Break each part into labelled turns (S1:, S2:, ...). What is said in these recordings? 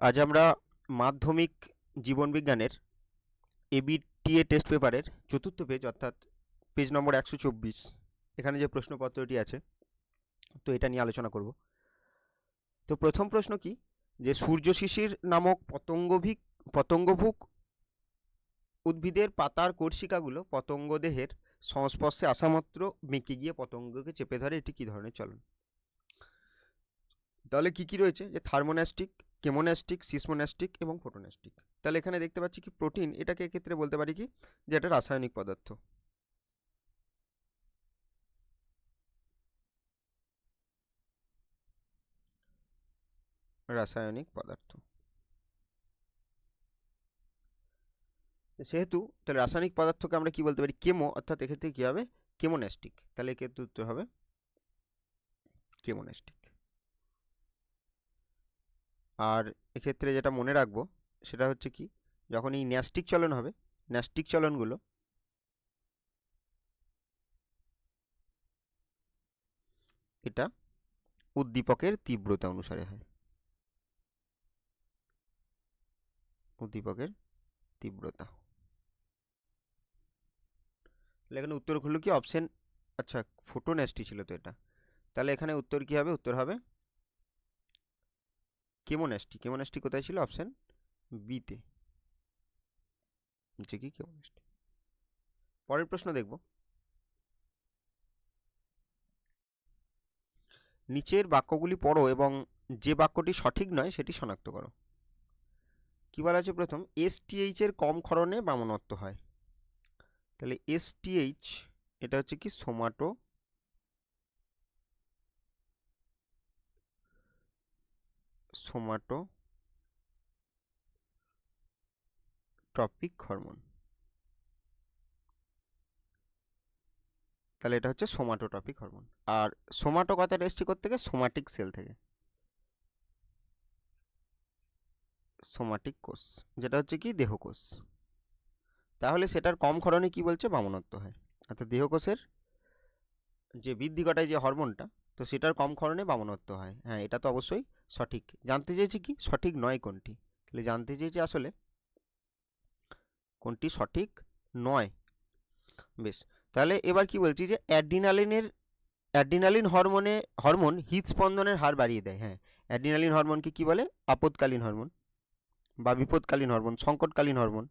S1: আজ আমরা মাধ্যমিক জীবনবিজ্ঞানের এবিটিএ টেস্ট পেপারের চতুর্থ পেজ অর্থাৎ পেজ নম্বর 124 এখানে যে প্রশ্নপত্রটি আছে তো এটা নিয়ে আলোচনা করব। তো প্রথম প্রশ্ন কি, যে সূর্য শিশির নামক পতঙ্গভুক উদ্ভিদের পাতার কোর্সিকাগুলো পতঙ্গ দেহের সংস্পর্শে আসামাত্র বেঁকে গিয়ে পতঙ্গকে চেপে ধরে, এটি কী ধরনের চলন? তাহলে কি কি রয়েছে, যে থার্মোন্যাস্টিক, কেমোন্যাস্টিক, সিসমোন্যাস্টিক এবং ফোটোন্যাস্টিক। তাহলে এখানে দেখতে পাচ্ছি কি প্রোটিন, এটাকে এক্ষেত্রে বলতে পারি কি যে এটা রাসায়নিক পদার্থ। রাসায়নিক পদার্থ সেহেতু তাহলে রাসায়নিক পদার্থকে আমরা কি বলতে পারি, কেমো, অর্থাৎ এক্ষেত্রে কি হবে কেমোন্যাস্টিক। তাহলে এক্ষেত্রে উত্তর হবে কেমোন্যাস্টিক। আর এক্ষেত্রে যেটা মনে রাখবো সেটা হচ্ছে কি, যখন এই ন্যাস্টিক চলন হবে, ন্যাস্টিক চলনগুলো এটা উদ্দীপকের তীব্রতা অনুসারে হয়, উদ্দীপকের তীব্রতা। তাহলে এখানে উত্তর হলো কি অপশন, আচ্ছা ফোটোন্যাস্টি ছিল তো এটা, তাহলে এখানে উত্তর কি হবে, উত্তর হবে কেমোন্যাস্টি। কেমোন্যাস্টি কোথায় ছিল, অপশন বিতে, হচ্ছে কি কেমোন্যাস্টি। পরের প্রশ্ন দেখব, নিচের বাক্যগুলি পড়ো এবং যে বাক্যটি সঠিক নয় সেটি শনাক্ত করো। কি বলা আছে, প্রথম এসটিএইচ এর কম ক্ষরণে বামনত্ব হয়। তাহলে এসটিএইচ এটা হচ্ছে কি সোমাটোট্রপিক হরমোন। তাহলে এটা হচ্ছে সোমাটোট্রপিক হরমোন। আর সোমাটো কথাটা এসছে থেকে সোমাটিক সেল থেকে, সোমাটিক কোষ যেটা হচ্ছে কি দেহকোষ। তাহলে সেটার কম ক্ষরণে কি বলছে, বামনত্ব হয়। অর্থাৎ দেহকোষের যে বৃদ্ধি ঘটায় যে হরমোনটা, তো সেটার কম ক্ষরণে বামনত্ব হয়। হ্যাঁ, এটা তো অবশ্যই সঠিক। জানতে চেয়েছি কি সঠিক নয় কোনটি, তাহলে জানতে চেয়েছি আসলে কোনটি সঠিক নয়। বেশ, তাহলে এবার কি বলছি, যে অ্যাড্রিনালিন হরমোন হৃদস্পন্দনের হার বাড়িয়ে দেয়। হ্যাঁ, অ্যাড্রিনালিন হরমোনকে কি বলে, আপদকালীন হরমোন বা বিপদকালীন হরমোন, সংকটকালীন হরমোন,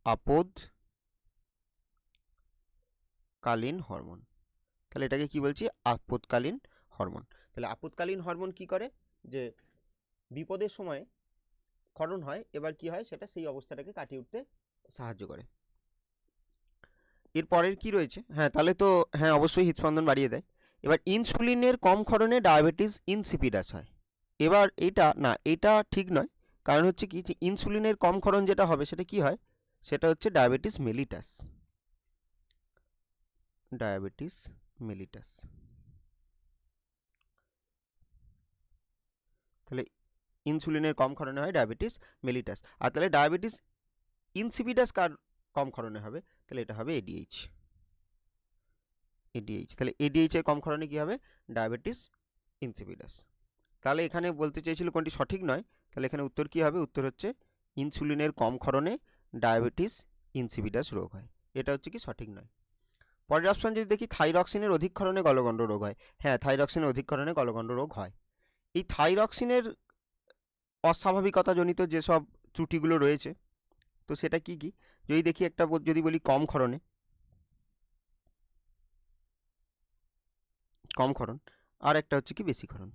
S1: আপদকালীন হরমোন। তাহলে এটাকে কি বলছি, আপদকালীন হরমোন। তাহলে আপদকালীন হরমোন কি করে, যে বিপদের সময় ক্ষরণ হয়, এবার কি হয় সেটা সেই অবস্থাটাকে কাটিয়ে উঠতে সাহায্য করে। এরপরের কি রয়েছে, হ্যাঁ তাহলে তো হ্যাঁ অবশ্যই হৃদস্পন্দন বাড়িয়ে দেয়। এবার ইনসুলিনের কম ক্ষরণে ডায়াবেটিস ইনসিপিডাস হয়। এবার এটা না, এটা ঠিক নয়। কারণ হচ্ছে কি, যে ইনসুলিনের কম ক্ষরণ যেটা হবে সেটা কি হয়, সেটা হচ্ছে ডায়াবেটিস মেলিটাস। Diabetes mellitus. তাহলে ইনসুলিনের কম ক্ষরণে হয় ডায়াবেটিস মেলিটাস। আর তাহলে ডায়াবেটিস ইনসিপিডাস কার কম ক্ষরণে হবে, তাহলে এটা হবে এডিএইচ। তাহলে এডিএইচ এর কম ক্ষরণে কি হবে, ডায়াবেটিস ইনসিপিডাস। তাহলে এখানে বলতে চেয়েছিল কোনটি সঠিক নয়, তাহলে এখানে উত্তর কি হবে, উত্তর হচ্ছে ইনসুলিনের কম ক্ষরণে ডায়াবেটিস ইনসিপিডাস রোগ হয়। এটা হচ্ছে কি সঠিক নয়। পরের অপশন যদি দেখি, থাইরক্সিনের অধিক ক্ষরণে গলগণ্ড রোগ হয়। হ্যাঁ, থাইরক্সিনের অধিক ক্ষরণে গলগণ্ড রোগ হয়। এই থাইরক্সিনের অস্বাভাবিকতাজনিত যেসব ত্রুটিগুলো রয়েছে, তো সেটা কি কি, যদি দেখি একটা যদি বলি কম ক্ষরণ, আর একটা হচ্ছে কি বেশি ক্ষরণ।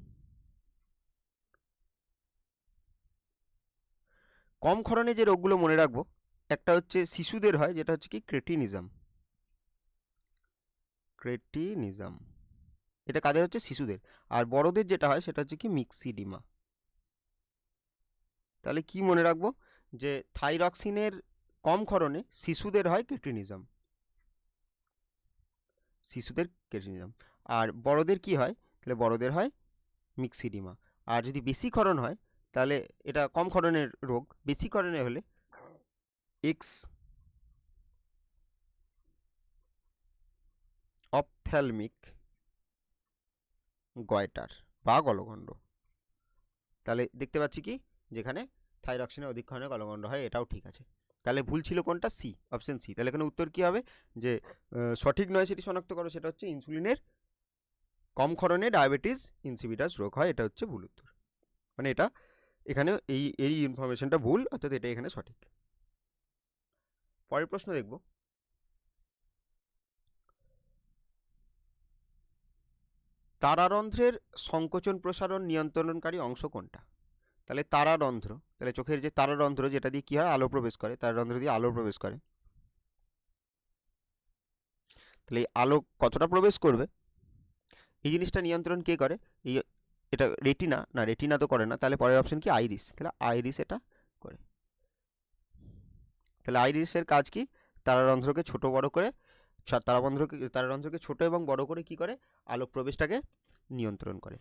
S1: কম ক্ষরণে যে রোগগুলো মনে রাখবো, একটা হচ্ছে শিশুদের হয় যেটা হচ্ছে কি ক্রেটিনিজম, এটা কাদের হচ্ছে, শিশুদের। আর বড়দের যেটা হয় সেটা হচ্ছে কি মিক্সিডিমা। তাহলে কি মনে রাখবো, যে থাইরক্সিনের কম ক্ষরণে শিশুদের হয় ক্রেটিনিজম, আর বড়দের কি হয়, তাহলে বড়দের হয় মিক্সিডিমা। আর যদি বেশি ক্ষরণ হয়, তাহলে এটা কম ক্ষরণের রোগ, বেশি ক্ষরণে হলে এক্স অপথ্যালমিক গয়টার বা গলগণ্ড। তাহলে দেখতে পাচ্ছি কি যেখানে থাইরক্সিনের অধিক ক্ষরণে গলগণ্ড হয়, এটাও ঠিক আছে। তাহলে ভুল ছিল কোনটা? C, option C. তাহলে এখানে উত্তর কী হবে? যে সঠিক নয় সেটি শনাক্ত করো, সেটা হচ্ছে ইনসুলিনের কম ক্ষরণে ডায়াবেটিস ইনসিপিটাস রোগ হয়, এটা হচ্ছে ভুল উত্তর। মানে এটা এখানে এই ইনফরমেশনটা ভুল, অর্থাৎ এটা এখানে সঠিক। পরের প্রশ্ন দেখব, তারারন্ধ্রের সংকোচন প্রসারণ নিয়ন্ত্রণকারী অংশ কোনটা? তাহলে তারারন্ধ্র, তাহলে চোখের যে তারারন্ধ্র যেটা দিয়ে কী হয়? আলো প্রবেশ করে, তারারন্ধ্র দিয়ে আলো প্রবেশ করে। তাহলে এই আলো কতটা প্রবেশ করবে এই জিনিসটা নিয়ন্ত্রণ কে করে? এই এটা রেটিনা, না রেটিনা তো করে না, তাহলে পরের অপশন কি? আইরিস। তাহলে আইরিস এটা করে। তাহলে আইরিসের কাজ কি? তারারন্ধ্রকে ছোট বড় করে, তারারন্ধ্রকে ছোট এবং বড় করে কি করে? আলোক প্রবেশটাকে নিয়ন্ত্রণ করে।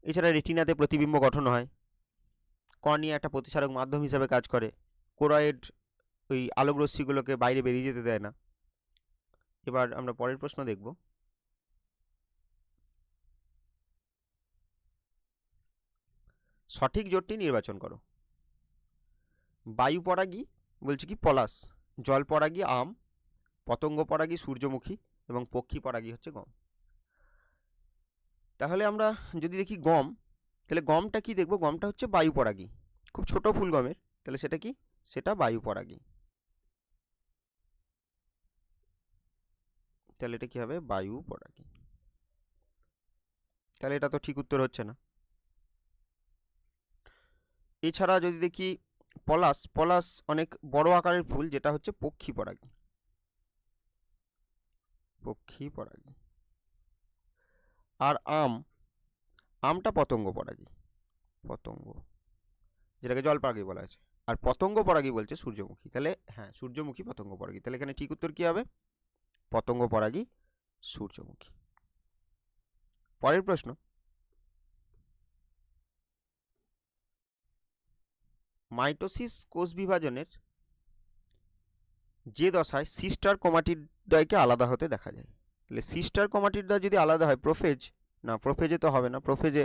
S1: এছাড়া রেটিনাতে প্রতিবিম্ব গঠন হয়, কর্নিয়া একটা প্রতিসারক মাধ্যম হিসাবে কাজ করে, কোরয়েড ওই আলোক রশ্মিগুলোকে বাইরে বেরিয়ে যেতে দেয় না। এবার আমরা পরের প্রশ্ন দেখব, সঠিক জোটটি নির্বাচন করো। বায়ু পরাগী বলছে কি? পলাশ। জল পরাগী আম। পতঙ্গ পরাগী সূর্যমুখী এবং পক্ষী পরাগী হচ্ছে গম। তাহলে আমরা যদি দেখি গম, তাহলে গমটা কি দেখব? গমটা হচ্ছে বায়ু পরাগী, খুব ছোট ফুল গমের, তাহলে সেটা কি? সেটা বায়ু পরাগী। তাহলে এটা কি হবে? বায়ু পরাগী। তাহলে এটা তো ঠিক উত্তর হচ্ছে না। এছাড়া যদি দেখি পলাশ, পলাশ অনেক বড় আকারের ফুল, যেটা হচ্ছে পক্ষী পরাগী, পক্ষী পরাগী। আর আম, আমটা পতঙ্গ পরাগী, পতঙ্গ, যেটাকে জল পরাগী বলা হয়েছে। আর পতঙ্গ পরাগী বলছে সূর্যমুখী। তাহলে হ্যাঁ, সূর্যমুখী পতঙ্গ পরাগী। তাহলে এখানে ঠিক উত্তর কি হবে? পতঙ্গ পরাগী সূর্যমুখী। পরের প্রশ্ন, মাইটোসিস কোষ বিভাজনের যে দশায় সিস্টার ক্রোমাটিডদ্বয়কে আলাদা হতে দেখা যায়। তাহলে সিস্টার ক্রোমাটিডদ্বয় যদি আলাদা হয়, প্রোফেজ, না প্রোফেজে তো হবে না, প্রোফেজে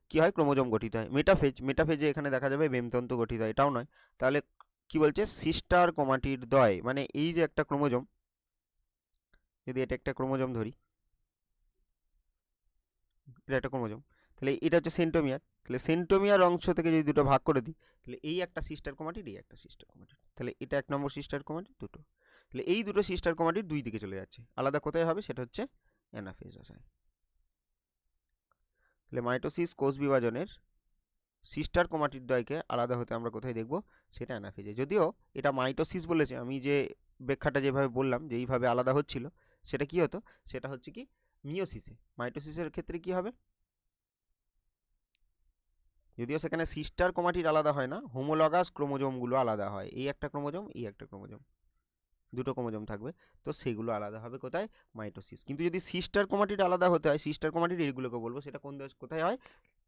S1: কি হয়? ক্রোমোজোম গঠিত হয়। মেটাফেজ, মেটাফেজে এখানে দেখা যাবে বেমতন্তু গঠিত হয়, এটাও নয়। তাহলে কি বলছে? সিস্টার ক্রোমাটিডদ্বয়, মানে এই যে একটা ক্রোমোজোম, যদি এটা একটা ক্রোমোজোম ধরি, এটা একটা ক্রোমোজোম, তাহলে এটা হচ্ছে সেন্টোমিয়ার। তাহলে সেন্টোমিয়ার অংশ থেকে যদি দুটো ভাগ করে দিই, তাহলে এই একটা সিস্টার ক্রোমাটিড, এই একটা সিস্টার ক্রোমাটিড, তাহলে এটা এক নম্বর সিস্টার ক্রোমাটিড, দুটো। তাহলে এই দুটো সিস্টার ক্রোমাটিড দুই দিকে চলে যাচ্ছে, আলাদা কোথায় হবে? সেটা হচ্ছে অ্যানাফেজ দশায়। তাহলে মাইটোসিস কোষ বিভাজনের সিস্টার ক্রোমাটিডদ্বয়কে আলাদা হতে আমরা কোথায় দেখব? সেটা অ্যানাফেজে। যদিও এটা মাইটোসিস বলেছে, আমি যে ব্যাখ্যাটা যেভাবে বললাম যে এইভাবে আলাদা হচ্ছিল, সেটা কি হতো? সেটা হচ্ছে কি? মিওসিসে। মাইটোসিসের ক্ষেত্রে কি হবে? যদিও সেখানে সিস্টার ক্রোমাটিড আলাদা হয় না, হোমোলগাস ক্রোমোজোমগুলো আলাদা হয়। এই একটা ক্রোমোজোম, এই একটা ক্রোমোজোম, দুটো ক্রোমোজোম থাকবে, তো সেগুলো আলাদা হবে কোথায়? মাইটোসিস। কিন্তু যদি সিস্টার ক্রোমাটিড আলাদা হতে হয়, সিস্টার ক্রোমাটিড এইগুলোকে বলবো, সেটা কোথায় হয়?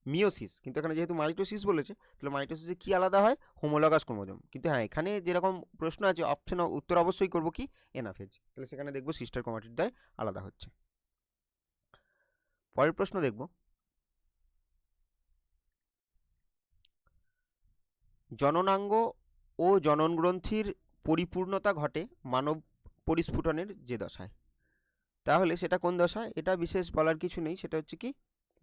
S1: মিওসিস। কিন্তু এখানে যেহেতু মাইটোসিস বলেছে, তাহলে মাইটোসিসে কি আলাদা হয়? Homologous chromosome. কিন্তু হ্যাঁ, এখানে যেরকম প্রশ্ন আছে, অপশন উত্তর অবশ্যই করবো কি? এনাফেজ। তাহলে সেখানে দেখবো সিস্টার ক্রোমাটিডদ্বয় আলাদা হচ্ছে। পরের প্রশ্ন দেখব, জননাঙ্গ ও জননগ্রন্থির পরিপূর্ণতা ঘটে মানব পরিস্ফুটনের যে দশায়। তাহলে সেটা কোন দশায়? এটা বিশেষ বলার কিছু নেই, সেটা হচ্ছে কি?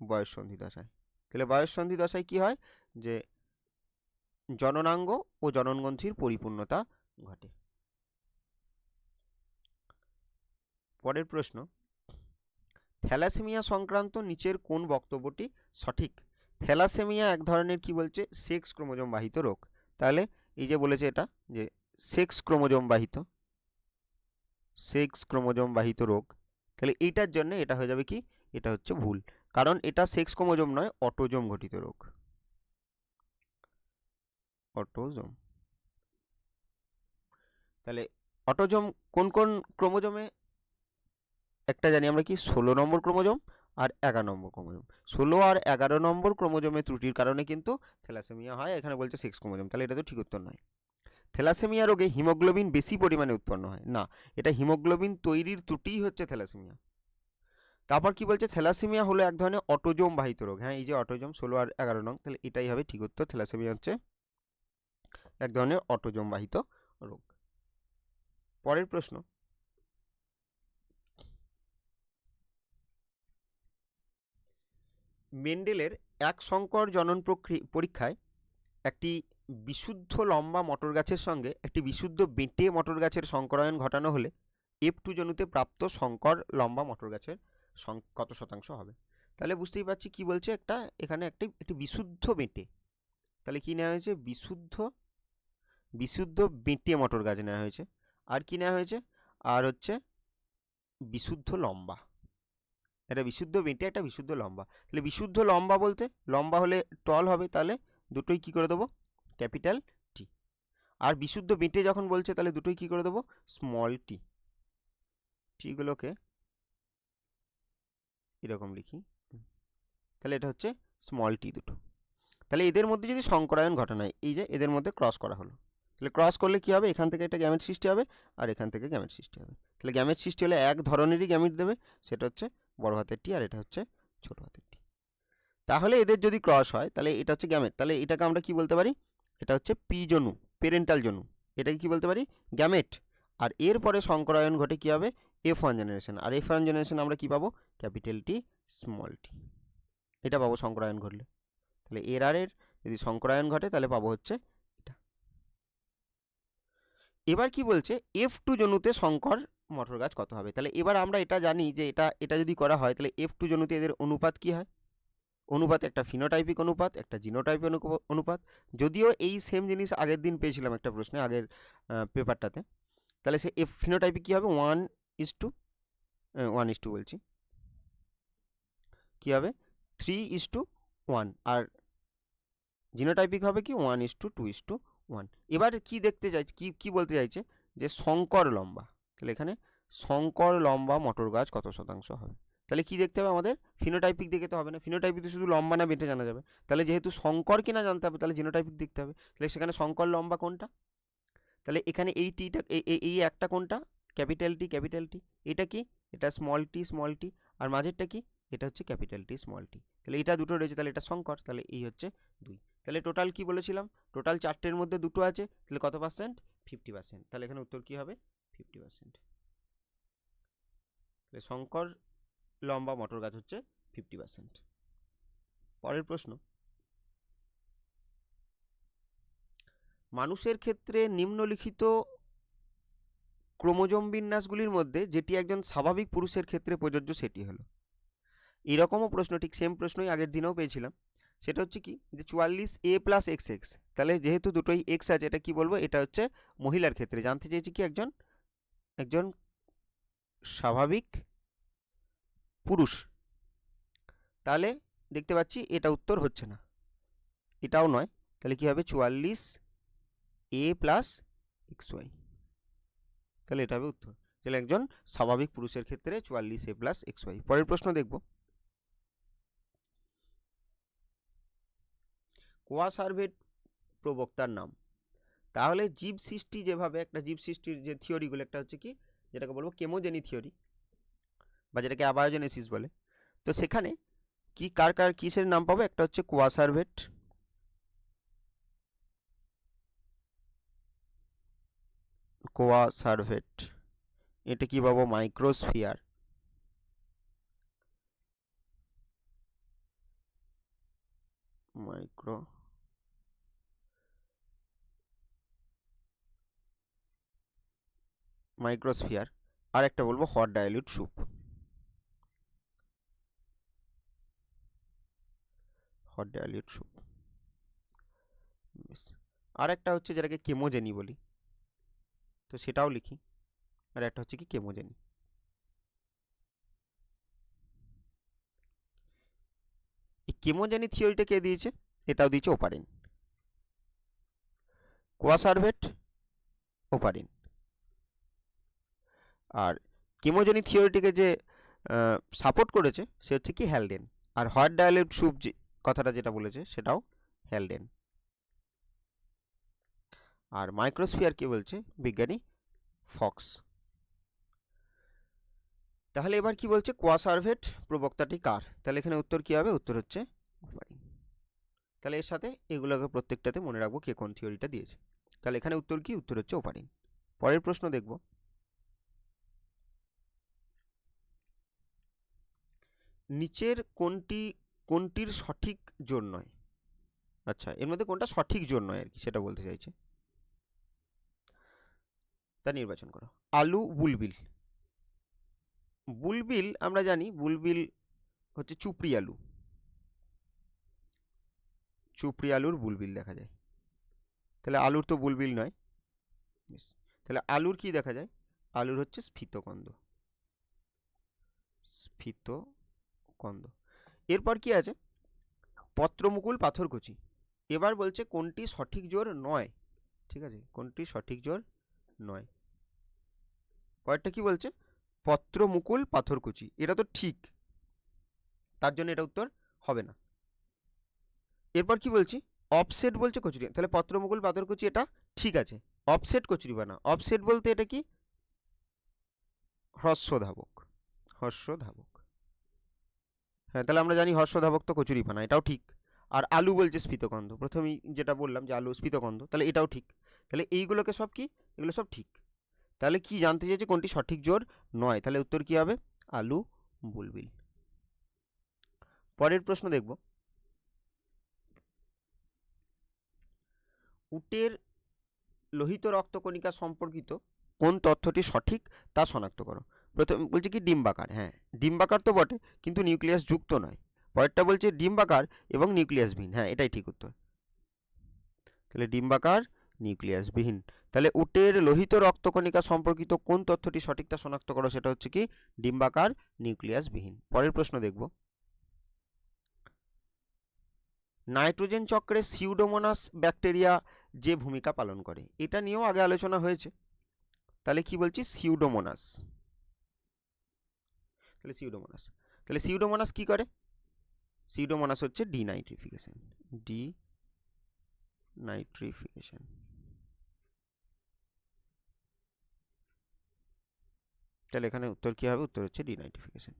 S1: বয়ঃসন্ধি দশায়। তাহলে বয়ঃসন্ধি দশায় কি হয়? যে জননাঙ্গ ও জননগ্রন্থির পরিপূর্ণতা ঘটে। পরের প্রশ্ন, থ্যালাসেমিয়া সংক্রান্ত নিচের কোন বক্তব্যটি সঠিক? থ্যালাসেমিয়া এক ধরনের কি বলছে? সেক্স ক্রোমোজোম বাহিত রোগ। তাহলে এই যে বলেছে এটা যে সেক্স ক্রোমোজোম বাহিত রোগ, তাহলে এইটার জন্য এটা হয়ে যাবে কি? এটা হচ্ছে ভুল, কারণ এটা সেক্স ক্রোমোজোম নয়, অটোজোম ঘটিত রোগ, অটোজোম। তাহলে অটোজোম কোন কোন ক্রোমোজোমে? একটা জানি আমরা কি, 16 নম্বর ক্রোমোজোম আর 11 নম্বর ক্রোমোজোম। 16 আর 11 নম্বর ক্রোমোজোমে ত্রুটির কারণে কিন্তু থ্যালাসেমিয়া হয়। এখানে বলছে সেক্স ক্রোমোজোম, তাহলে এটা তো ঠিক উত্তর নয়। থ্যালাসেমিয়া রোগে হিমোগ্লোবিন বেশি পরিমাণে উৎপন্ন হয় না, এটা হিমোগ্লোবিন তৈরির ত্রুটিই হচ্ছে থ্যালাসেমিয়া। তারপর কি বলছে, থ্যালাসেমিয়া হলো এক ধরনের অটোজোম বাহিত রোগ। হ্যাঁ, এই যে অটোজোম 16 আর 11 নং, তাহলে এটাই হবে ঠিক উত্তর। থ্যালাসেমিয়া হচ্ছে এক ধরনের অটোজোম বাহিত রোগ। পরের প্রশ্ন, মেন্ডেলের এক সংকর জনন পরীক্ষায় একটি বিশুদ্ধ লম্বা মটর গাছের সঙ্গে একটি বিশুদ্ধ বেঁটে মটর গাছের সংকরায়ন ঘটানো হলে F2 জনুতে প্রাপ্ত সংকর লম্বা মটর গাছের কত শতাংশ হবে? তাহলে বুঝতেই পারছি কি বলছে, এখানে একটি বিশুদ্ধ বেঁটে, তাহলে কি নেওয়া হয়েছে, বিশুদ্ধ বেঁটে মটর গাছ নেওয়া হয়েছে। আর কি নেওয়া হয়েছে, আর হচ্ছে বিশুদ্ধ লম্বা। এটা বিশুদ্ধ বেঁটে, একটা বিশুদ্ধ লম্বা। তাহলে বিশুদ্ধ লম্বা বলতে লম্বা হলে টল হবে, তাহলে দুটোই কি করে দেবো, ক্যাপিটাল টি। আর বিশুদ্ধ বেঁটে যখন বলছে তাহলে দুটোই কি করে দেবো, স্মল টি। টিগুলোকে এরকম লিখি, তাহলে এটা হচ্ছে স্মল টি দুটো। তাহলে এদের মধ্যে যদি সংকরায়ন ঘটানো হয়, এই যে এদের মধ্যে ক্রস করা হলো, তাহলে ক্রস করলে কি হবে, এখান থেকে একটা গ্যামেট সৃষ্টি হবে আর এখান থেকে গ্যামেট সৃষ্টি হবে। তাহলে গ্যামেট সৃষ্টি হলে এক ধরনেরই গ্যামেট দেবে, সেটা হচ্ছে বড় হাতের টি আর এটা হচ্ছে ছোট হাতের টি। তাহলে এদের যদি ক্রস হয় তাহলে এটা হচ্ছে গ্যামেট, তাহলে এটাকে আমরা কি বলতে পারি, এটা হচ্ছে পি জনু, পেরেন্টাল জনু। এটাকে কি বলতে পারি, গ্যামেট। আর এরপরে সংকরায়ন ঘটে কি হবে, F1 জেনারেশন। আর F1 জেনারেশন আমরা কি পাবো, ক্যাপিটাল টি স্মল টি, এটা পাবো সংকরায়ন ঘটলে। তাহলে এর যদি সংকরায়ন ঘটে তাহলে পাবো হচ্ছে এটা। এবার কি বলছে, F2 জনুতে সংকর মটর গাছ কত হবে? তাহলে এবার আমরা এটা জানি যে এটা যদি করা হয় তাহলে F2 জনুতে এদের অনুপাত কি হয়, অনুপাত একটা ফিনোটাইপিক অনুপাত, একটা জিনোটাইপিক অনুপাত। যদিও এই সেম জিনিস আগের দিন পেয়েছিলাম একটা প্রশ্নে, আগের পেপারটাতে। তাহলে সে ফিনোটাইপিক কী হবে, 1:1 বলছি, কী হবে 3:1। আর জিনোটাইপিক হবে কি 1:2:1। এবার কি দেখতে চাইছে, কি বলতে চাইছে, যে সংকর লম্বা। তাহলে এখানে সংকর লম্বা মটর গাছ কত শতাংশ হবে? তাহলে কি দেখতে হবে আমাদের, ফিনোটাইপিক দেখে তো হবে না, ফিনোটাইপিক শুধু লম্বা না বেঁটে জানা যাবে। তাহলে যেহেতু সংকর কিনা জানতে হবে, তাহলে জিনোটাইপিক দেখতে হবে। তাহলে সেখানে সংকর লম্বা কোনটা, তাহলে এখানে এই টিটা, এই একটা কোনটা, ক্যাপিটাল টি, এটা কি, এটা স্মল টি। আর মাঝেরটা কি, এটা হচ্ছে ক্যাপিটাল টি স্মল টি। তাহলে এটা দুটো রয়েছে, তাহলে এটা সংকর, তাহলে এই হচ্ছে 2। তাহলে টোটাল কি বলেছিলাম, টোটাল 4টের মধ্যে 2টো আছে, তাহলে কত পার্সেন্ট, 50%। তাহলে এখানে উত্তর কি হবে, 50%। তাহলে সংকর লম্বা মটর গাছ হচ্ছে 50%। পরের প্রশ্ন, মানুষের ক্ষেত্রে নিম্নলিখিত ক্রোমোজোম বিন্যাসগুলির মধ্যে যেটি একজন স্বাভাবিক পুরুষের ক্ষেত্রে প্রযোজ্য সেটি হলো। এরকমও প্রশ্ন, ঠিক সেম প্রশ্নই আগের দিনেও পেয়েছিলাম। সেটা হচ্ছে কি, যে 44A + XX। তাহলে যেহেতু দুটোই এক্স আছে, এটা কি বলবো, এটা হচ্ছে মহিলার ক্ষেত্রে। জানতে চেয়েছি কি, একজন স্বাভাবিক পুরুষ। তাহলে দেখতে পাচ্ছি এটা উত্তর হচ্ছে না, এটাও নয়। তাহলে কি হবে, 44A + XY। তাহলে এটা হবে উত্তর। তাহলে একজন স্বাভাবিক পুরুষের ক্ষেত্রে 44A + XY। পরের প্রশ্ন দেখব, কোয়াসার্ভেট প্রবক্তার নাম। তাহলে জীব সৃষ্টি, যেভাবে একটা জীব সৃষ্টির যে থিওরিগুলো, একটা হচ্ছে কি, যেটাকে বলবো কেমোজেনি থিওরি, বা যেটাকে অ্যাবায়োজেনেসিস বলে। তো সেখানে কি কার কিসের নাম পাবো, একটা হচ্ছে কোয়াসার্ভেট, এটা কি পাবো, মাইক্রোস্ফিয়ার, আর একটা বলবো হট ডাইলিউট স্যুপ, আর একটা হচ্ছে যেটাকে কেমোজেনি বলি, তো সেটাও লিখি। আর একটা হচ্ছে কি কেমোজেনি। এই কেমোজেনি থিওরিটা কে দিয়েছে, এটাও দিয়েছে ওপারিন। Coacervate, Oparin. আর কেমোজেনি থিওরিটিকে যে সাপোর্ট করেছে সে হচ্ছে কি হ্যালডেন। আর হট ডাইলিউট স্যুপ যে কথাটা যেটা বলেছে সেটাও হ্যালডেন। আর মাইক্রোস্ফিয়ার কে বলছে বিজ্ঞানী ফক্স। তাহলে এবার কি বলছে, কোয়াসার্ভেট প্রবক্তাটি কার? তাহলে এখানে উত্তর কি হবে? উত্তর হচ্ছে ওপারিন। তাহলে এর সাথে এগুলোকে প্রত্যেকটাতে মনে রাখবো কে কোন থিওরিটা দিয়েছে। তাহলে এখানে উত্তর কি? উত্তর হচ্ছে ওপারিন। পরের প্রশ্ন দেখব, নিচের কোনটির সঠিক জোর নয়? আচ্ছা, এর মধ্যে কোনটা সঠিক জোর নয় আর কি, সেটা বলতে চাইছে। তা নির্বাচন করো। আলু, বুলবিল। বুলবিল আমরা জানি, বুলবিল হচ্ছে চুপড়ি আলু, চুপড়ি আলুর বুলবিল দেখা যায়। তাহলে আলুর তো বুলবিল নয়। তাহলে আলুর কি দেখা যায়? আলুর হচ্ছে স্ফীতকন্দ, স্ফীতকন্দ। এরপর কি আছে? পত্রমুকুল, পাথরকুচি। এবার বলছে কোনটি সঠিক জোর নয়, ঠিক আছে, কোনটি সঠিক জোর নয়। পরেরটা কি বলছে? পত্রমুকুল, পাথরকুচি। এটা তো ঠিক, তার জন্য এটা উত্তর হবে না। এরপর কি বলছি? অফসেট বলছে কচুরি, তাহলে পত্রমুকুল, পাথরকুচি এটা ঠিক আছে। অফসেট কচুরিপানা, অফসেট বলতে এটা কি? হর্ষধাবক, হর্ষধাবক। হ্যাঁ, তাহলে আমরা জানি হর্ষধাবক তো কচুরিপানা, এটাও ঠিক। আর আলু বলছে স্ফীতকন্দ, প্রথমেই যেটা বললাম যে আলু স্ফীতকন্দ, তাহলে এটাও ঠিক। তাহলে এইগুলোকে সব কি? এগুলো সব ঠিক। তাহলে কি জানতে চাইছে? কোনটি সঠিক জোর নয়, তাহলে উত্তর কি হবে? আলু, বুলবিল। পরের প্রশ্ন দেখব, উটের লোহিত রক্তকণিকা সম্পর্কিত কোন তথ্যটি সঠিক তা শনাক্ত করো। প্রথম বলছে কি ডিম্বাকার, হ্যাঁ ডিম্বাকার তো বটে, কিন্তু নিউক্লিয়াস যুক্ত নয়। পরেরটা বলছে ডিম্বাকার এবং নিউক্লিয়াসবিহীন, হ্যাঁ এটাই ঠিক উত্তর। তাহলে ডিম্বাকার, নিউক্লিয়াসবিহীন। তাহলে উটের লোহিত রক্তকণিকা সম্পর্কিত কোন তথ্যটি সঠিক তা শনাক্ত করো, সেটা হচ্ছে কি? ডিম্বাকার, নিউক্লিয়াসবিহীন। পরের প্রশ্ন দেখব, নাইট্রোজেন চক্রে সিউডোমোনাস ব্যাকটেরিয়া যে ভূমিকা পালন করে, এটা নিয়েও আগে আলোচনা হয়েছে। তাহলে কি বলছি? সিউডোমোনাস। তাহলে সিউডোমোনাস, তাহলে সিউডোমোনাস কি করে? সিউডোমোনাস হচ্ছে ডিনাইট্রিফিকেশন, ডিনাইট্রিফিকেশন। তাহলে এখানে উত্তর কি হবে? উত্তর হচ্ছে ডিনাইট্রিফিকেশন।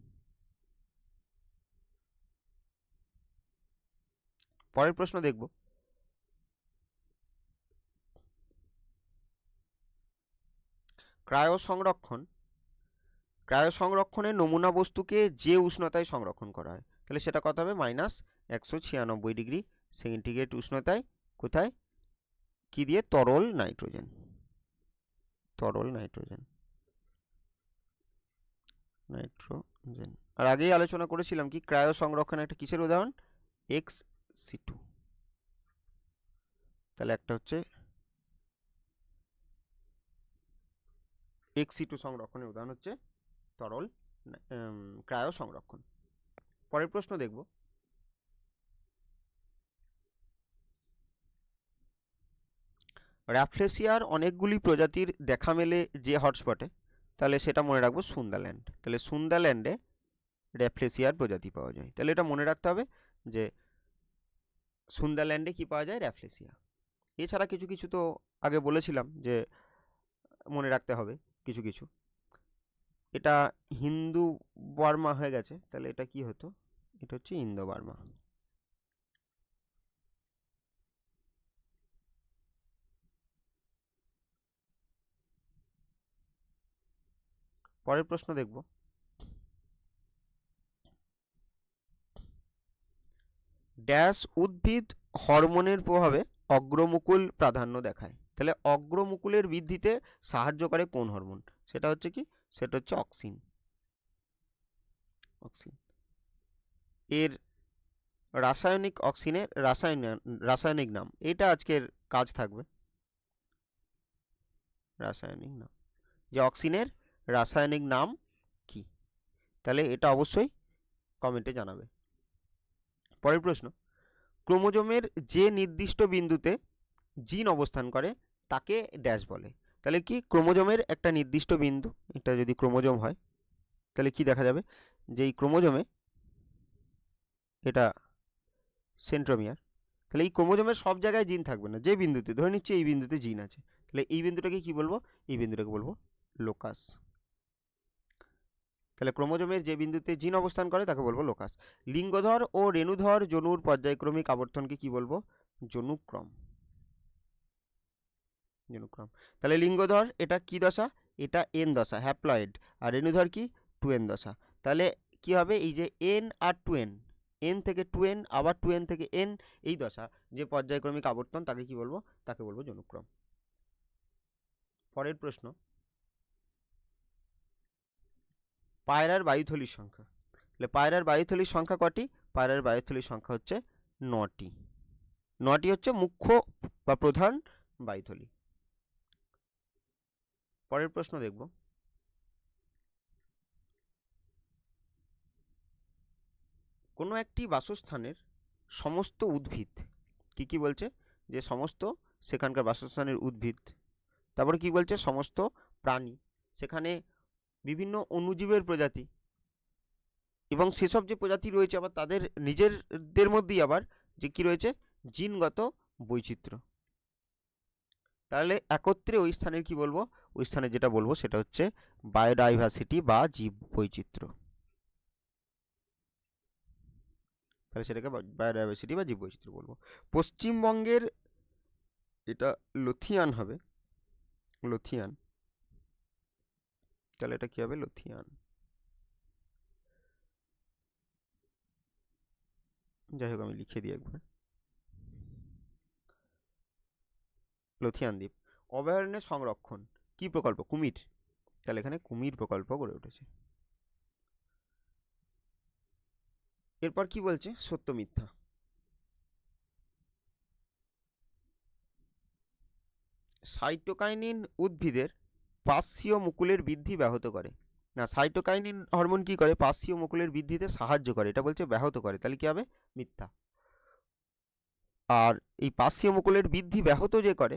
S1: পরের প্রশ্ন দেখব, ক্রায়ো সংরক্ষণ, ক্রায়ো সংরক্ষণে নমুনা বস্তুকে যে উষ্ণতায় সংরক্ষণ করা হয়, তাহলে সেটা কত হবে? -196 ডিগ্রি সেন্টিগ্রেড উষ্ণতায়। কোথায়? কি দিয়ে? তরল নাইট্রোজেন, তরল নাইট্রোজেন, নাইট্রোজেন। আর আগেই আলোচনা করেছিলাম কি ক্রায়ো সংরক্ষণের একটা কিসের উদাহরণ? ex-situ। তাহলে একটা হচ্ছে ex-situ সংরক্ষণের উদাহরণ হচ্ছে তরল ক্রায়ো সংরক্ষণ। পরের প্রশ্ন দেখব, র্যাফলেসিয়ার অনেকগুলি প্রজাতির দেখা মেলে যে হটস্পটে, তাহলে সেটা মনে রাখবো সুন্দাল্যান্ড। তাহলে সুন্দাল্যান্ডে র্যাফলেসিয়ার প্রজাতি পাওয়া যায়। তাহলে এটা মনে রাখতে হবে যে সুন্দাল্যান্ডে কি পাওয়া যায়? র্যাফলেসিয়া। এছাড়া কিছু কিছু তো আগে বলেছিলাম যে মনে রাখতে হবে কিছু কিছু। এটা হিন্দু বার্মা হয়ে গেছে, তাহলে এটা কি হতো? এটা হচ্ছে ইন্দো বার্মা। পরের প্রশ্ন দেখব, ড্যাশ উদ্ভিদ হরমোনের প্রভাবে অগ্রমুকুল প্রাধান্য দেখায়। তাহলে অগ্রমুকুলের বৃদ্ধিতে সাহায্য করে কোন হরমোন? সেটা হচ্ছে কি? সেটা হচ্ছে অক্সিন, অক্সিন। এর রাসায়নিক, অক্সিনের রাসায়নিক নাম, এটা আজকের কাজ থাকবে। রাসায়নিক নাম, যে অক্সিনের রাসায়নিক নাম কি? তাহলে এটা অবশ্যই কমেন্টে জানাবে। পরের প্রশ্ন, ক্রোমোজোমের যে নির্দিষ্ট বিন্দুতে জিন অবস্থান করে তাকে ড্যাশ বলে। তাহলে কি? ক্রোমোজোমের একটা নির্দিষ্ট বিন্দু, এটা যদি ক্রোমোজোম হয় তাহলে কি দেখা যাবে? যে এই ক্রোমোজোমে, এটা সেন্ট্রোমিয়ার, তাহলে এই ক্রোমোজোমের সব জায়গায় জিন থাকবে না, যে বিন্দুতে, ধরে নিচ্ছে এই বিন্দুতে জিন আছে, তাহলে এই বিন্দুটাকে কি বলবো? এই বিন্দুটাকে বলবো লোকাস। তাহলে ক্রোমোজোমের যে বিন্দুতে জিন অবস্থান করে তাকে বলবো লোকাস। লিঙ্গধর ও রেণুধর জনুর পর্যায়ক্রমিক আবর্তনকে কি বলবো? জনুক্রম। জনুক্রম। তাহলে লিঙ্গধর এটা কি দশা? এটা এন দশা, হ্যাপ্লয়েড। আর রেণুধর কি? 2n দশা। তাহলে কি হবে? এই যে এন আর 2n, এন থেকে 2n আবার 2n থেকে n, এই দশা যে পর্যায়ক্রমিক আবর্তন তাকে কি বলবো? তাকে বলবো জনুক্রম। পরের প্রশ্ন, পায়রার বায়ুথলির সংখ্যা। তাহলে পায়রার বায়ুথলির সংখ্যা কটি? পায়রার বায়ুথলির সংখ্যা হচ্ছে 9টি। 9টি হচ্ছে মুখ্য বা প্রধান বায়ুথলি। পরের প্রশ্ন দেখব, কোনো একটি বাসস্থানের সমস্ত উদ্ভিদ, কি বলছে? যে সমস্ত সেখানকার বাসস্থানের উদ্ভিদ, তারপরে কি বলছে? সমস্ত প্রাণী, সেখানে বিভিন্ন অণুজীবের প্রজাতি, এবং সেসব যে প্রজাতি রয়েছে আবার তাদের নিজেদের মধ্যেই আবার যে কি রয়েছে? জিনগত বৈচিত্র্য। তাহলে একত্রে ওই স্থানের কি বলবো? ওই স্থানে যেটা বলবো সেটা হচ্ছে বায়োডাইভার্সিটি বা জীব বৈচিত্র্য। তাহলে সেটাকে বায়োডাইভার্সিটি বা জীব বৈচিত্র্য বলবো। পশ্চিমবঙ্গের এটা লথিয়ান হবে, লথিয়ান। তাহলে এটা কি হবে? লথিয়ান। যাই হোক আমি লিখে দিই একবার, লথিয়ান দ্বীপ। অভয়ারণ্যের সংরক্ষণ কি প্রকল্প? কুমির। তাহলে এখানে কুমির প্রকল্প গড়ে উঠেছে। এরপর কি বলছে? সত্য মিথ্যা। সাইটোকাইনিন উদ্ভিদের পার্শ্বীয় মুকুলের বৃদ্ধি ব্যাহত করে। না, সাইটোকাইনিন হরমোন কি করে? পার্শ্বীয় মুকুলের বৃদ্ধিতে সাহায্য করে, এটা বলছে ব্যাহত করে। তাহলে কি হবে? মিথ্যা। আর এই পার্শ্বীয় মুকুলের বৃদ্ধি ব্যাহত যে করে,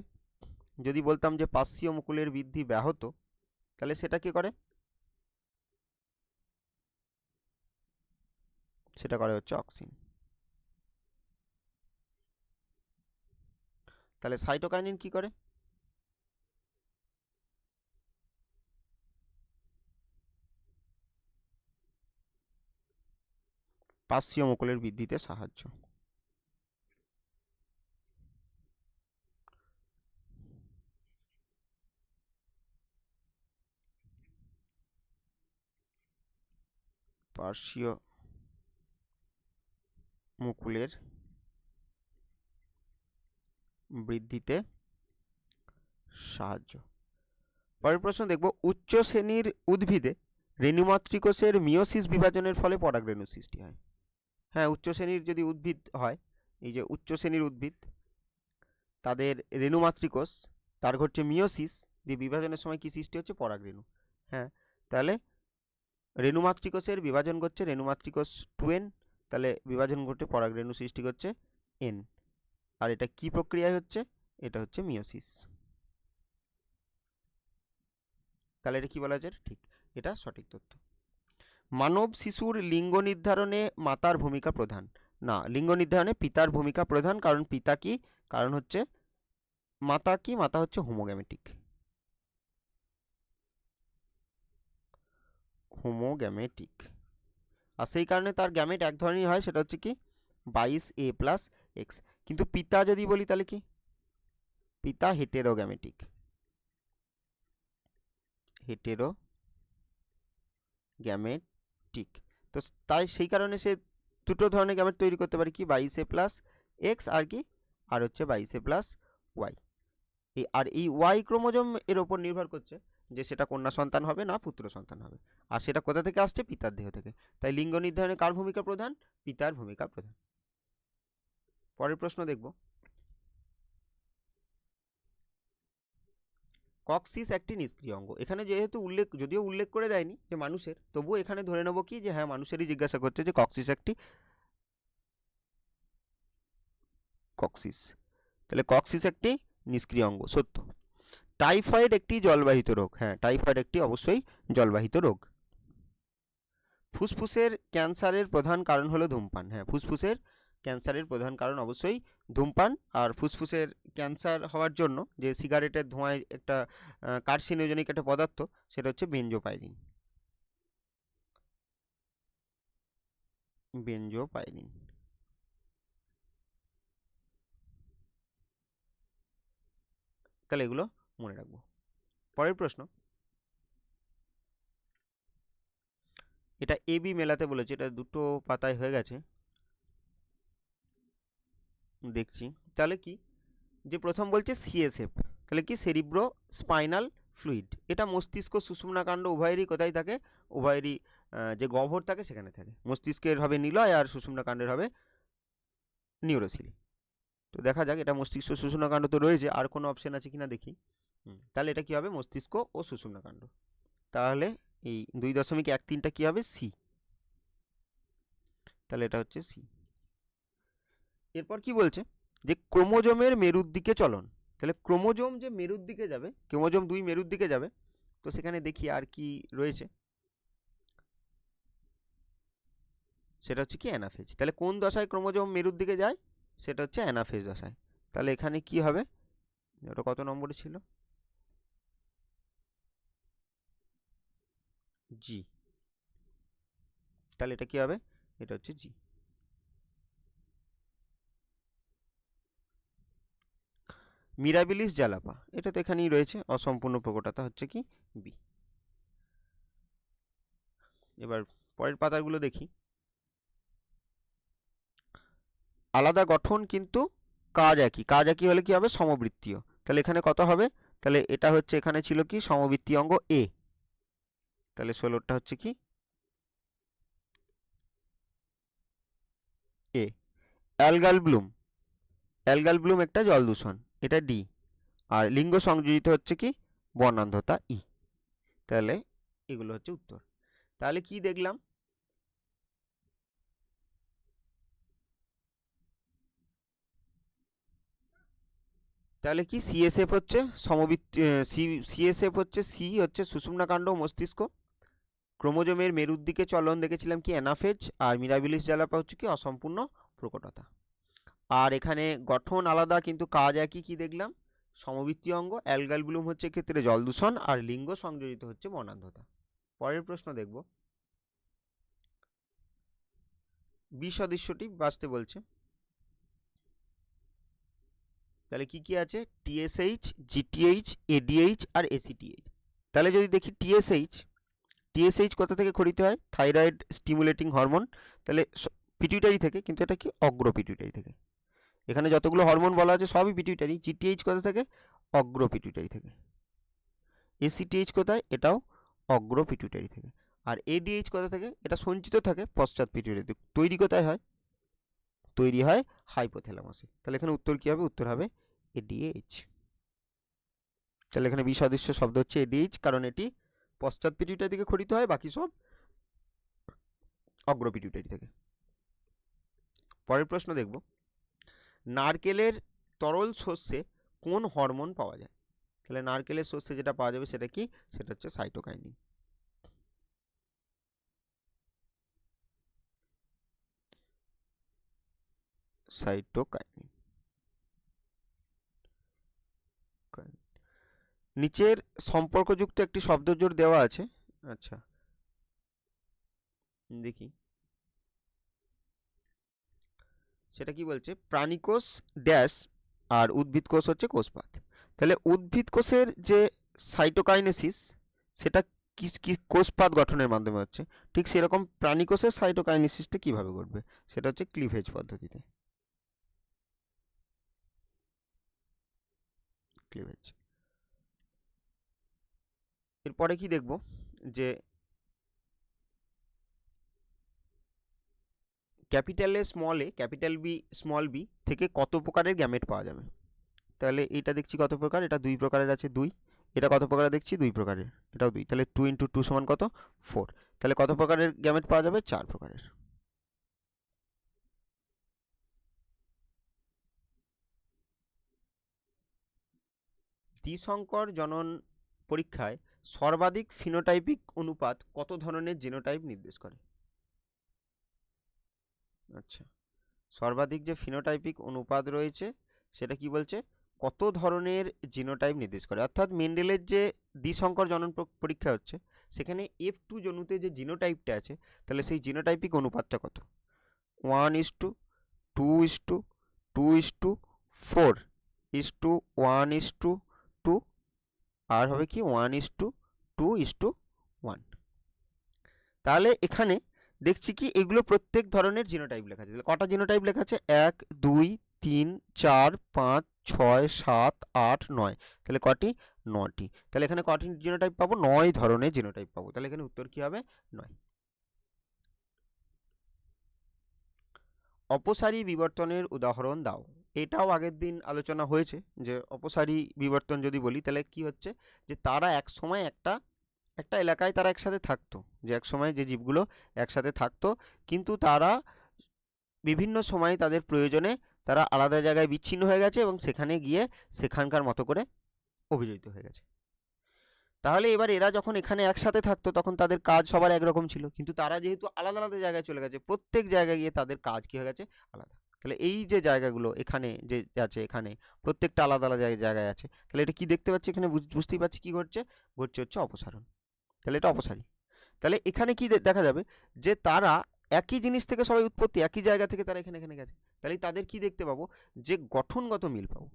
S1: যদি বলতাম যে পার্শ্বীয় মুকুলের বৃদ্ধি ব্যাহত, তাহলে সেটা কি করে? সেটা করে হচ্ছে অক্সিন। তাহলে সাইটোকাইনিন কি করে? পার্শ্বীয় মুকুলের বৃদ্ধিতে সাহায্য। পার্শ্বীয় মুকুলের বৃদ্ধিতে সাহায্য। পরের প্রশ্ন দেখব, উচ্চ শ্রেণীর উদ্ভিদে রেণুমাতৃকোষের মিওসিস বিভাজনের ফলে পরাগরেণু সৃষ্টি হয়। হ্যাঁ, উচ্চ শ্রেণীর যদি উদ্ভিদ হয়, এই যে উচ্চ শ্রেণীর উদ্ভিদ, তাদের রেণুমাতৃকোষ, তার ঘটছে মিওসিস, দিয়ে বিভাজনের সময় কি সৃষ্টি হচ্ছে? পরাগরেণু। হ্যাঁ, তাহলে রেণুমাতৃকোষের বিভাজন করছে রেণুমাতৃকোষ 2n, তাহলে বিভাজন ঘটে পরাগরেণু সৃষ্টি করছে n। আর এটা কি প্রক্রিয়ায় হচ্ছে? এটা হচ্ছে মিওসিস। তাহলে এটা কি বলা যায়? ঠিক, এটা সঠিক তথ্য। মানব শিশুর লিঙ্গ নির্ধারণে মাতার ভূমিকা প্রধান। না, লিঙ্গ নির্ধারণে পিতার ভূমিকা প্রধান। কারণ পিতা কি? কারণ হচ্ছে মাতা কি? মাতা হচ্ছে হোমোগ্যামেটিক। হোমোগ্যামেটিক, আর সেই কারণে তার গ্যামেট এক ধরনের হয়, সেটা হচ্ছে কি? 22a+x। কিন্তু পিতা যদি বলি তাহলে কি? পিতা হেটেরোগ্যামেটিক। হেটেরোগ্যামেটিক। তো তাই সেই কারণে সে দুটো ধরনের গ্যামেট তৈরি করতে পারে, কি? 22a+x আর কি? আর হচ্ছে 22a+y। এই ওয়াই ক্রোমোজোম এর ওপর নির্ভর করছে যে সেটা কন্যা সন্তান হবে না পুত্র সন্তান হবে, আর সেটা কোথা থেকে আসছে? পিতার দেহ থেকে। তাই লিঙ্গ নির্ধারণে কার ভূমিকা প্রধান? পিতার ভূমিকা প্রধান। পরের প্রশ্ন দেখব, কক্সিস একটি নিষ্ক্রিয় অঙ্গ। এখানে যেহেতু যদিও উল্লেখ করে দেয়নি যে মানুষের, তবুও এখানে ধরে নেব কি যে হ্যাঁ মানুষেরই জিজ্ঞাসা করছে যে কক্সিস। তাহলে কক্সিস একটি নিষ্ক্রিয় অঙ্গ, সত্য। টাইফয়েড একটি জলবাহিত রোগ। হ্যাঁ, টাইফয়েড একটি অবশ্যই জলবাহিত রোগ। ফুসফুসের ক্যান্সারের প্রধান কারণ হলো ধূমপান। হ্যাঁ, ফুসফুসের ক্যান্সারের প্রধান কারণ অবশ্যই ধূমপান। আর ফুসফুসের ক্যান্সার হওয়ার জন্য যে সিগারেটের ধোঁয়ায় একটা কার্সিনোজেনিক একটা পদার্থ, সেটা হচ্ছে বেনজোপাইরিন। বেনজোপাইরিন। তাহলে এগুলো মনে রাখবো। পরের প্রশ্ন, এটা এবি মেলাতে বলেছে, এটা দুটো পাতায় হয়ে গেছে, দেখছি। তাহলে কি, যে প্রথম বলছে সিএসএফ, তাহলে কি সেরিব্রো স্পাইনাল ফ্লুইড, এটা মস্তিষ্ক সুষুম্নাকাণ্ড উভয়েরই কোথায় থাকে, উভয়েরই যে গহ্বর থাকে সেখানে থাকে। মস্তিষ্কের হবে নিলয় আর সুষুম্নাকাণ্ডের হবে নিউরোসিল। তো দেখা যাক, এটা মস্তিষ্ক সুষুম্নাকাণ্ড তো রয়েছে, আর কোনো অপশন আছে কিনা দেখি। তাহলে এটা কি হবে, মস্তিষ্ক ও সুষুম্নাকাণ্ড। তাহলে এই 2.13টা কি হবে, সি। তাহলে এটা হচ্ছে সি। এরপর কি বলছে, যে ক্রোমোজোমের মেরুর দিকে চলন। তাহলে ক্রোমোজোম যে মেরুর দিকে যাবে, ক্রোমোজোম 2 মেরুর দিকে যাবে, তো সেখানে দেখি আর কি রয়েছে, সেটা হচ্ছে কি অ্যানাফেজ। তাহলে কোন দশায় ক্রোমোজোম মেরুর দিকে যায়, সেটা হচ্ছে অ্যানাফেজ দশায়। তাহলে এখানে কি হবে, ওটা কত নম্বরে ছিল, জি। তাহলে এটা কি হবে, এটা হচ্ছে জি। মিরাবিলিস জালাপা, এটা তো এখানেই রয়েছে, অসম্পূর্ণ প্রকটতা হচ্ছে কি বি। এবার পরের পাতাগুলো দেখি। আলাদা গঠন কিন্তু কাজ একই, কাজ একই হলে কি হবে, সমবৃত্তীয়। তাহলে এখানে কত হবে, তাহলে এটা হচ্ছে, এখানে ছিল কি সমবৃত্তীয় অঙ্গ এ, তাহলে 16টা হচ্ছে কি এ। অ্যালগাল ব্লুম, অ্যালগাল ব্লুম একটা জল দূষণ, এটা ডি। আর লিঙ্গ সংযোজিত হচ্ছে কি বর্ণান্ধতা ই। তাহলে এগুলো হচ্ছে উত্তর। তাহলে কি দেখলাম, তাহলে কি সিএসএফ হচ্ছে সমবৃত্তি, সিএসএফ হচ্ছে, সি হচ্ছে সুষুম্নাকাণ্ড মস্তিষ্ক, ক্রোমোজোমের মেরুর দিকে চলন দেখেছিলাম কি অ্যানাফেজ, আর মিরাবিলিস জালাপা হচ্ছে কি অসম্পূর্ণ প্রকটতা। আর এখানে গঠন আলাদা কিন্তু কাজ একই, কি দেখলাম সমবৃত্তীয় অঙ্গ, অ্যালগাল ব্লুম হচ্ছে ক্ষেত্রে জল দূষণ, আর লিঙ্গ সংযোজিত হচ্ছে বর্ণান্ধতা। পরের প্রশ্ন দেখব, বি সদৃশ্যটি বাঁচতে বলছে। তাহলে কি কি আছে, টিএসএইচ, জিটিএইচ, এডিএইচ আর এসিটিএইচ। তাহলে যদি দেখি টিএসএইচ, টিএসএইচ কোথা থেকে খরিত হয়, থাইরয়েড স্টিমুলেটিং হরমোন, তাহলে পিটুইটারি থেকে, কিন্তু এটা কি অগ্র পিটুইটারি থেকে। এখানে যতগুলো হরমোন বলা আছে সবই পিটুইটারি। জিটিএইচ কোথা থেকে, অগ্র পিটুইটারি থেকে। এসিটিএইচ কোথায়, এটাও অগ্র পিটুইটারি থেকে। আর এডিএইচ কোথা থেকে, এটা সঞ্চিত থাকে পশ্চাৎ পিটুইটারি। তৈরি কোথায় হয়, তৈরি হয় হাইপোথ্যালামাসে। তাহলে এখানে উত্তর কি হবে, উত্তর হবে এডিএইচ। তাহলে এখানে বিসদৃশ্য শব্দ হচ্ছে এডিএইচ, কারণ এটি পশ্চাৎ পিটুইটারি থেকে খরিত হয়, বাকি সব অগ্র পিটুইটারি থেকে। পরের প্রশ্ন দেখব, নারকেলের তরল শস্যে কোন হরমোন পাওয়া যায়। তাহলে নারকেলের শস্যে যেটা পাওয়া যাবে সেটা কি, সেটা হচ্ছে সাইটোকাইনিন। সাইটোকাইনিন। নিচের সম্পর্কযুক্ত একটি শব্দজোড় দেওয়া আছে, আচ্ছা দেখি সেটা কি বলছে, প্রাণীকোষ ড্যাশ আর উদ্ভিদ কোষ হচ্ছে কোষপাত। তাহলে উদ্ভিদ কোষের যে সাইটোকাইনেসিস, সেটা কি কোষপাত গঠনের মাধ্যমে হচ্ছে, ঠিক সেরকম প্রাণীকোষের সাইটোকাইনেসিসটা কিভাবে ঘটবে, সেটা হচ্ছে ক্লিভেজ পদ্ধতিতে। ক্লিভেজ। এরপরে কি দেখব, যে capital A small A, capital B small B থেকে কত প্রকারের গ্যামেট পাওয়া যাবে। তাহলে এটা দেখছি কত প্রকার, এটা 2 প্রকারের আছে 2। এটা কত প্রকারের দেখছি, 2 প্রকারের, এটাও 2। তাহলে 2 × 2 সমান কত, 4। তাহলে কত প্রকারের গ্যামেট পাওয়া যাবে, 4 প্রকারের। দ্বিসংকর জনন পরীক্ষায় সর্বাধিক ফিনোটাইপিক অনুপাত কত ধরনের জিনোটাইপ নির্দেশ করে। আচ্ছা, সর্বাধিক যে ফিনোটাইপিক অনুপাত রয়েছে সেটা কি বলছে, কত ধরনের জিনোটাইপ নির্দেশ করে। অর্থাৎ মেন্ডেলের যে দ্বিসংকর জনন পরীক্ষা হচ্ছে, সেখানে F2 জনুতে যে জিনোটাইপটা আছে, তাহলে সেই জিনোটাইপিক অনুপাতটা কত। 1:2:2:4 আর হবে কি 1:2:1। তাহলে এখানে দেখছি কি এগুলো প্রত্যেক ধরনের জিনোটাইপ লেখা আছে। তাহলে কটা জিনোটাইপ লেখা আছে? 1 2 3 4 5 6 7 8 9। তাহলে কটি? 9টি। তাহলে এখানে কটি জিনোটাইপ পাবো? 9 ধরনের জিনোটাইপ পাবো। তাহলে এখানে উত্তর কি হবে? 9। অপসারী বিবর্তনের উদাহরণ দাও। এটাও আগের দিন আলোচনা হয়েছে যে অপসারী বিবর্তন যদি বলি তাহলে কি হচ্ছে, যে তারা এক সময় একটা এলাকায় তারা একসাথে থাকতো, যে এক সময় যে জীবগুলো একসাথে থাকতো, কিন্তু তারা বিভিন্ন সময় তাদের প্রয়োজনে তারা আলাদা জায়গায় বিচ্ছিন্ন হয়ে গেছে এবং সেখানে গিয়ে সেখানকার মতো করে অভিযোজিত হয়ে গেছে। তাহলে এবার এরা যখন এখানে একসাথে থাকতো তখন তাদের কাজ সবার একরকম ছিল, কিন্তু তারা যেহেতু আলাদা আলাদা জায়গায় চলে গেছে, প্রত্যেক জায়গায় গিয়ে তাদের কাজ কী হয়ে গেছে? আলাদা। তাহলে এই যে জায়গাগুলো এখানে যে আছে, এখানে প্রত্যেকটা আলাদা আলাদা জায়গায় আছে, তাহলে এটা কি দেখতে পাচ্ছি? এখানে বুঝতেই পারছি কি ঘটছে হচ্ছে অপসারণ। তাহলে এটা অপসারী। তাহলে এখানে কি দেখা যাবে, যে তারা একই জিনিস থেকে সবাই উৎপত্তি, একই জায়গা থেকে তারা এখানে গেছে, তাহলে তাদের কি দেখতে পাবো? যে গঠনগত মিল পাবো,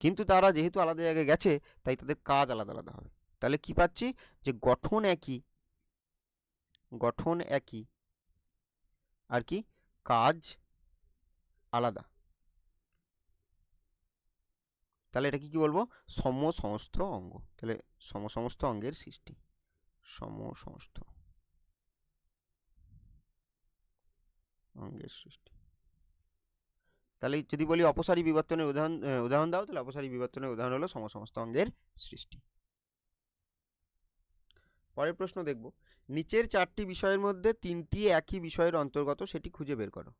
S1: কিন্তু তারা যেহেতু আলাদা জায়গায় গেছে তাই তাদের কাজ আলাদা আলাদা হবে। তাহলে কি পাচ্ছি? যে গঠন একই আর কি কাজ আলাদা। তাহলে এটা কি বলবো? সমসমস্ত অঙ্গ। তাহলে সমসমস্ত অঙ্গের সৃষ্টি, সমসমস্ত অঙ্গের সৃষ্টি। তাহলে যদি বলি অপসারী বিবর্তনের উদাহরণ দাও, তাহলে অপসারী বিবর্তনের উদাহরণ হলো সমসমস্ত অঙ্গের সৃষ্টি। পরের প্রশ্ন দেখব, নিচের 4টি বিষয়ের মধ্যে 3টি একই বিষয়ের অন্তর্গত, সেটি খুঁজে বের করো।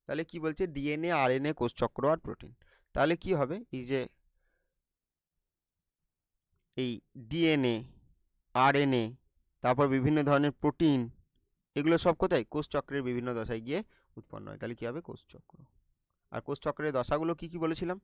S1: তাহলে কি বলছে? ডিএনএ, আরএনএ, কোষচক্র আর প্রোটিন। তাহলে কি হবে? এই যে এই ডিএনএ, আরএনএ, তারপর বিভিন্ন ধরনের প্রোটিন, এগুলো সব কোথায়? কোষচক্রের বিভিন্ন দশায় গিয়ে উৎপন্ন হয়। তাহলে কি হবে? কোষচক্র। আর কোষচক্রের দশাগুলো কি কি বলেছিলাম?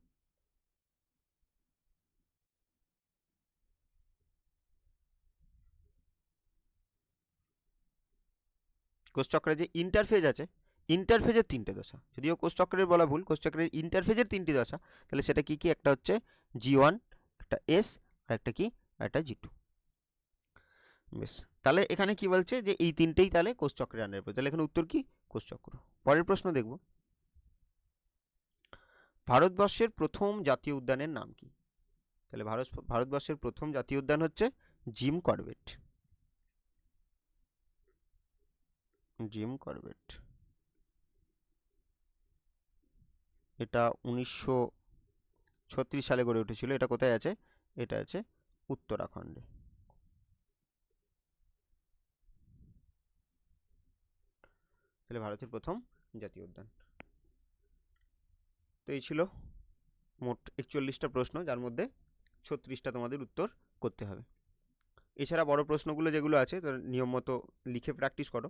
S1: কোষচক্রে যে ইন্টারফেজ আছে, ইন্টারফেজের 3টে দশা, যদিও কোষচক্রের বলা ভুল, কোষচক্রের ইন্টারফেজের 3টি দশা। তাহলে সেটা কি কি? একটা হচ্ছে G1, একটা S, আর একটা কি? আর একটা G2। বেশ, তাহলে এখানে কি বলছে? যে এই 3টেই তাহলে কোষচক্রের আন্ডারে পড়ে। তাহলে এখানে উত্তর কি? কোষচক্র। পরের প্রশ্ন দেখব, ভারতবর্ষের প্রথম জাতীয় উদ্যানের নাম কি? তাহলে ভারতবর্ষের প্রথম জাতীয় উদ্যান হচ্ছে জিম করবেট। এটা 1936 সালে গড়ে উঠেছিল। এটা কোথায় আছে? এটা আছে উত্তরাখণ্ডে। তাহলে ভারতের প্রথম জাতীয় উদ্যান। তো এই ছিল মোট 41টা প্রশ্ন, যার মধ্যে 36টা তোমাদের উত্তর করতে হবে। এছাড়া বড় প্রশ্নগুলো যেগুলো আছে তার নিয়ম মতো লিখে প্র্যাকটিস করো।